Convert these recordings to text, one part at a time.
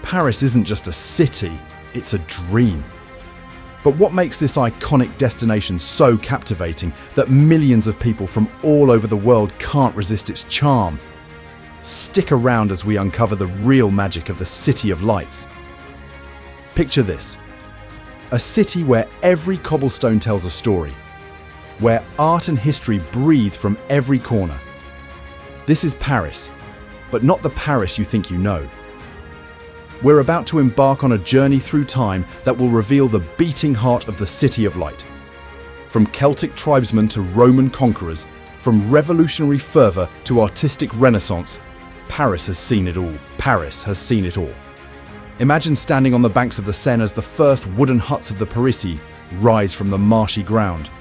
Paris isn't just a city, it's a dream. But what makes this iconic destination so captivating that millions of people from all over the world can't resist its charm? Stick around as we uncover the real magic of the City of Lights. Picture this: a city where every cobblestone tells a story, where art and history breathe from every corner. This is Paris, but not the Paris you think you know. We're about to embark on a journey through time that will reveal the beating heart of the City of Light. From Celtic tribesmen to Roman conquerors, from revolutionary fervour to artistic renaissance, Paris has seen it all. Paris has seen it all. Imagine standing on the banks of the Seine as the first wooden huts of the Parisii rise from the marshy ground.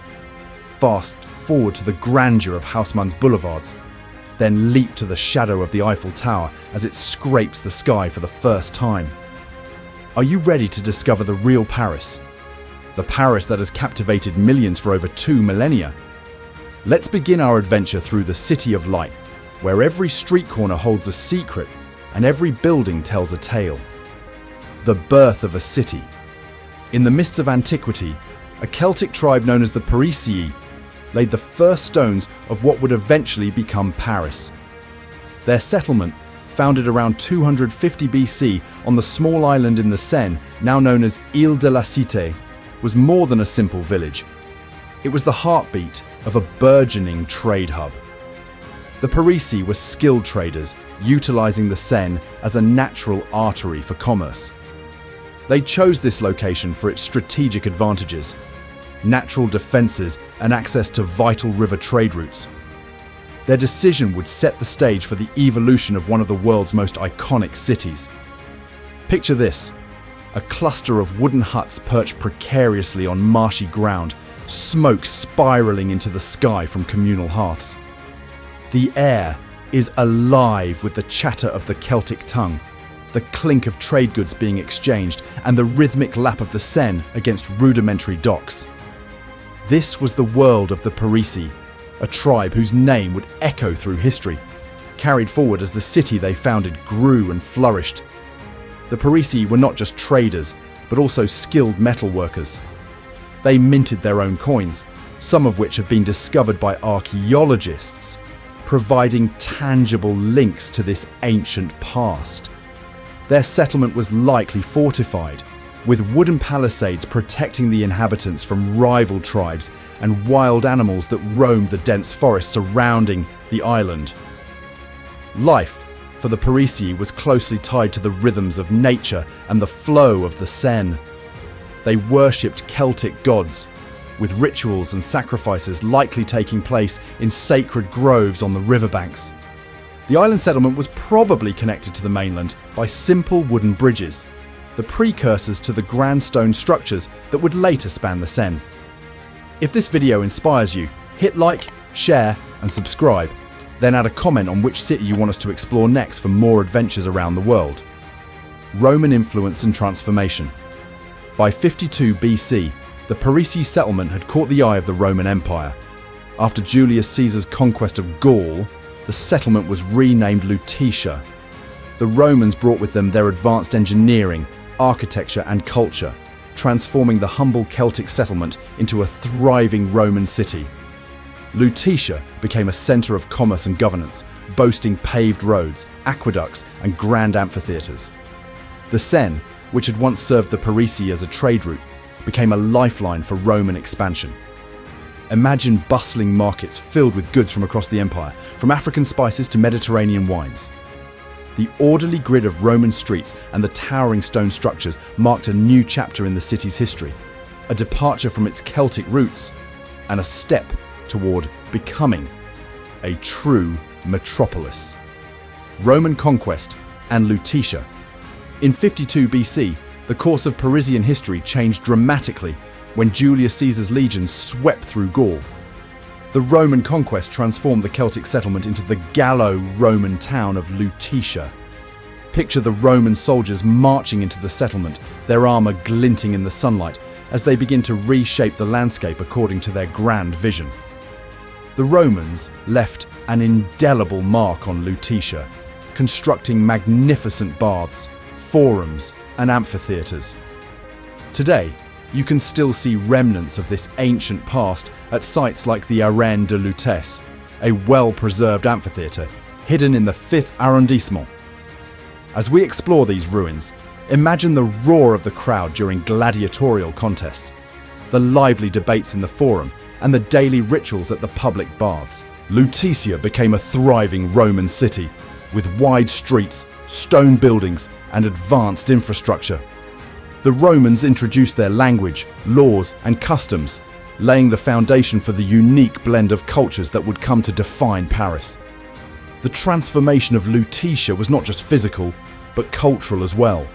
Fast forward to the grandeur of Haussmann's boulevards, then leap to the shadow of the Eiffel Tower as it scrapes the sky for the first time. Are you ready to discover the real Paris? The Paris that has captivated millions for over 2 millennia? Let's begin our adventure through the City of Light, where every street corner holds a secret and every building tells a tale. The birth of a city. In the mists of antiquity, a Celtic tribe known as the Parisii laid the first stones of what would eventually become Paris. Their settlement, founded around 250 BC on the small island in the Seine, now known as Île de la Cité, was more than a simple village. It was the heartbeat of a burgeoning trade hub. The Parisii were skilled traders, utilising the Seine as a natural artery for commerce. They chose this location for its strategic advantages: natural defences and access to vital river trade routes. Their decision would set the stage for the evolution of one of the world's most iconic cities. Picture this: a cluster of wooden huts perched precariously on marshy ground, smoke spiralling into the sky from communal hearths. The air is alive with the chatter of the Celtic tongue, the clink of trade goods being exchanged, and the rhythmic lap of the Seine against rudimentary docks. This was the world of the Parisii, a tribe whose name would echo through history, carried forward as the city they founded grew and flourished. The Parisii were not just traders, but also skilled metalworkers. They minted their own coins, some of which have been discovered by archaeologists, providing tangible links to this ancient past. Their settlement was likely fortified, with wooden palisades protecting the inhabitants from rival tribes and wild animals that roamed the dense forests surrounding the island. Life for the Parisii was closely tied to the rhythms of nature and the flow of the Seine. They worshipped Celtic gods, with rituals and sacrifices likely taking place in sacred groves on the riverbanks. The island settlement was probably connected to the mainland by simple wooden bridges, the precursors to the grand stone structures that would later span the Seine. If this video inspires you, hit like, share and subscribe, then add a comment on which city you want us to explore next for more adventures around the world. Roman influence and transformation. By 52 BC, the Parisii settlement had caught the eye of the Roman Empire. After Julius Caesar's conquest of Gaul, the settlement was renamed Lutetia. The Romans brought with them their advanced engineering, architecture and culture, transforming the humble Celtic settlement into a thriving Roman city. Lutetia became a centre of commerce and governance, boasting paved roads, aqueducts and grand amphitheatres. The Seine, which had once served the Parisii as a trade route, became a lifeline for Roman expansion. Imagine bustling markets filled with goods from across the empire, from African spices to Mediterranean wines. The orderly grid of Roman streets and the towering stone structures marked a new chapter in the city's history, a departure from its Celtic roots, and a step toward becoming a true metropolis. Roman conquest and Lutetia. In 52 BC, the course of Parisian history changed dramatically when Julius Caesar's legions swept through Gaul. The Roman conquest transformed the Celtic settlement into the Gallo-Roman town of Lutetia. Picture the Roman soldiers marching into the settlement, their armour glinting in the sunlight, as they begin to reshape the landscape according to their grand vision. The Romans left an indelible mark on Lutetia, constructing magnificent baths, forums, and amphitheatres. Today, you can still see remnants of this ancient past at sites like the Arène de Lutèce, a well-preserved amphitheatre hidden in the 5th arrondissement. As we explore these ruins, imagine the roar of the crowd during gladiatorial contests, the lively debates in the forum, and the daily rituals at the public baths. Lutetia became a thriving Roman city, with wide streets, stone buildings, and advanced infrastructure. The Romans introduced their language, laws, and customs, laying the foundation for the unique blend of cultures that would come to define Paris. The transformation of Lutetia was not just physical, but cultural as well.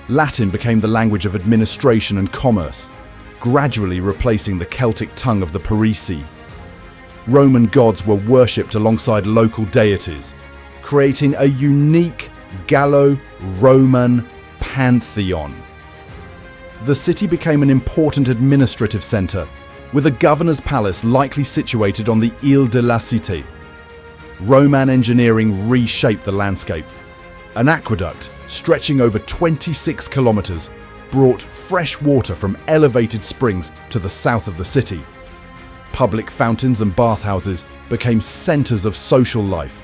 Latin became the language of administration and commerce, gradually replacing the Celtic tongue of the Parisii. Roman gods were worshipped alongside local deities, creating a unique Gallo-Roman pantheon. The city became an important administrative centre, with a governor's palace likely situated on the Île de la Cité. Roman engineering reshaped the landscape. An aqueduct, stretching over 26 kilometres, brought fresh water from elevated springs to the south of the city. Public fountains and bathhouses became centres of social life.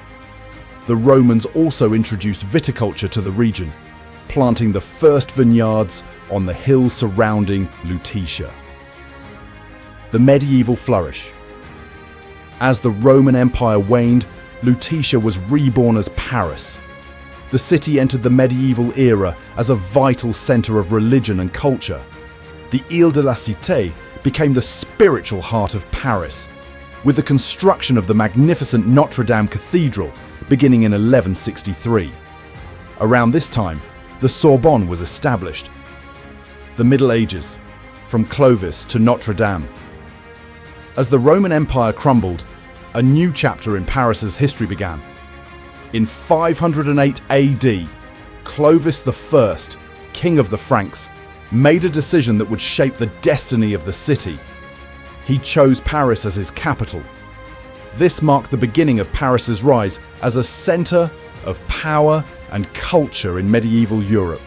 The Romans also introduced viticulture to the region, planting the first vineyards on the hills surrounding Lutetia. The medieval flourish. As the Roman Empire waned, Lutetia was reborn as Paris. The city entered the medieval era as a vital centre of religion and culture. The Île de la Cité became the spiritual heart of Paris, with the construction of the magnificent Notre-Dame Cathedral beginning in 1163. Around this time, the Sorbonne was established. The Middle Ages, from Clovis to Notre-Dame. As the Roman Empire crumbled, a new chapter in Paris's history began. In 508 AD, Clovis I, king of the Franks, made a decision that would shape the destiny of the city. He chose Paris as his capital. This marked the beginning of Paris's rise as a centre of power and culture in medieval Europe.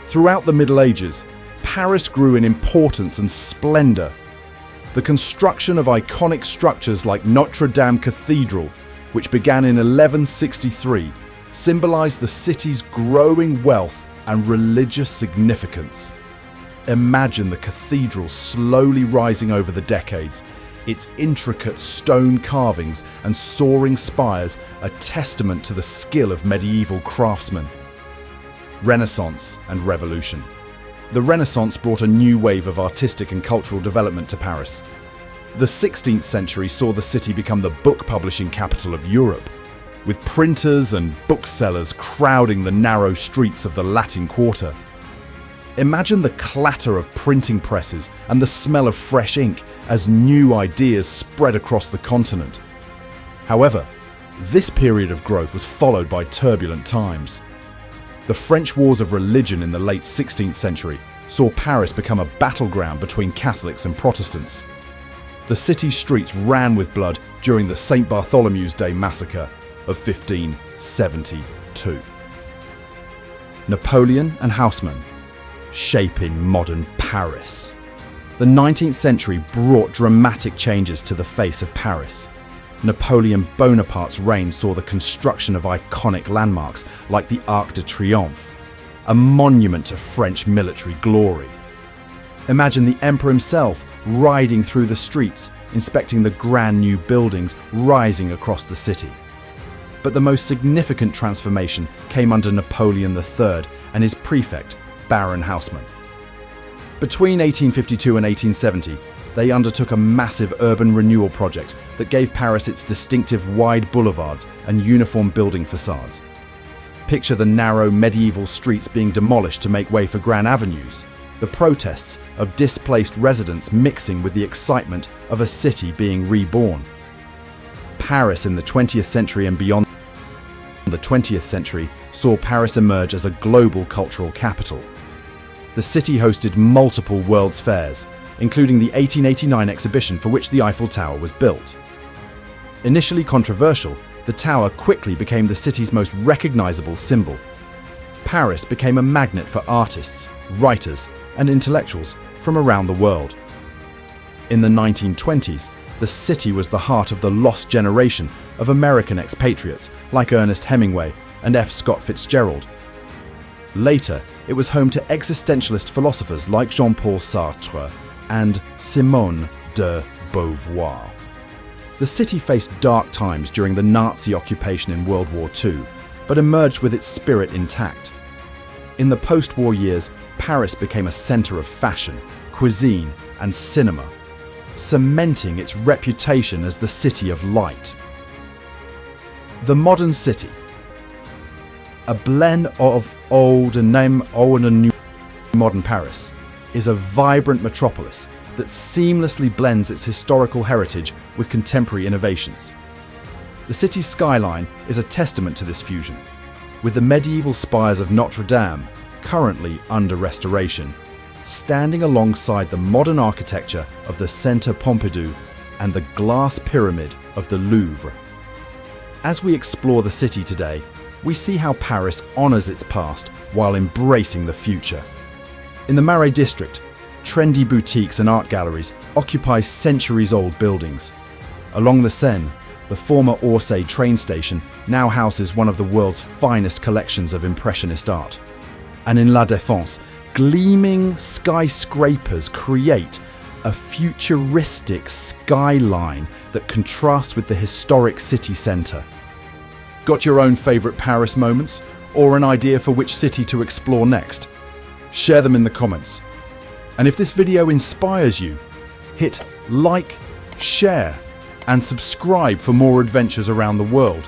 Throughout the Middle Ages, Paris grew in importance and splendour. The construction of iconic structures like Notre-Dame Cathedral, which began in 1163, symbolised the city's growing wealth and religious significance. Imagine the cathedral slowly rising over the decades, its intricate stone carvings and soaring spires a testament to the skill of medieval craftsmen. Renaissance and Revolution. The Renaissance brought a new wave of artistic and cultural development to Paris. The 16th century saw the city become the book publishing capital of Europe, with printers and booksellers crowding the narrow streets of the Latin Quarter. Imagine the clatter of printing presses and the smell of fresh ink as new ideas spread across the continent. However, this period of growth was followed by turbulent times. The French Wars of Religion in the late 16th century saw Paris become a battleground between Catholics and Protestants. The city's streets ran with blood during the St. Bartholomew's Day massacre of 1572. Napoleon and Haussmann, shaping modern Paris. The 19th century brought dramatic changes to the face of Paris. Napoleon Bonaparte's reign saw the construction of iconic landmarks like the Arc de Triomphe, a monument to French military glory. Imagine the emperor himself riding through the streets, inspecting the grand new buildings rising across the city. But the most significant transformation came under Napoleon III and his prefect, Baron Haussmann. Between 1852 and 1870, they undertook a massive urban renewal project that gave Paris its distinctive wide boulevards and uniform building facades. Picture the narrow medieval streets being demolished to make way for grand avenues, the protests of displaced residents mixing with the excitement of a city being reborn. Paris in the 20th century and beyond. The 20th century saw Paris emerge as a global cultural capital. The city hosted multiple World's Fairs, including the 1889 exhibition for which the Eiffel Tower was built. Initially controversial, the tower quickly became the city's most recognizable symbol. Paris became a magnet for artists, writers, and intellectuals from around the world. In the 1920s, the city was the heart of the lost generation of American expatriates like Ernest Hemingway and F. Scott Fitzgerald. Later, it was home to existentialist philosophers like Jean-Paul Sartre and Simone de Beauvoir. The city faced dark times during the Nazi occupation in World War II, but emerged with its spirit intact. In the post-war years, Paris became a centre of fashion, cuisine, and cinema, cementing its reputation as the city of light. The modern city. A blend of old and new modern Paris is a vibrant metropolis that seamlessly blends its historical heritage with contemporary innovations. The city's skyline is a testament to this fusion, with the medieval spires of Notre-Dame, currently under restoration, standing alongside the modern architecture of the Centre Pompidou and the glass pyramid of the Louvre. As we explore the city today, we see how Paris honours its past while embracing the future. In the Marais district, trendy boutiques and art galleries occupy centuries-old buildings. Along the Seine, the former Orsay train station now houses one of the world's finest collections of Impressionist art. And in La Défense, gleaming skyscrapers create a futuristic skyline that contrasts with the historic city centre. Got your own favourite Paris moments, or an idea for which city to explore next? Share them in the comments. And if this video inspires you, hit like, share, and subscribe for more adventures around the world.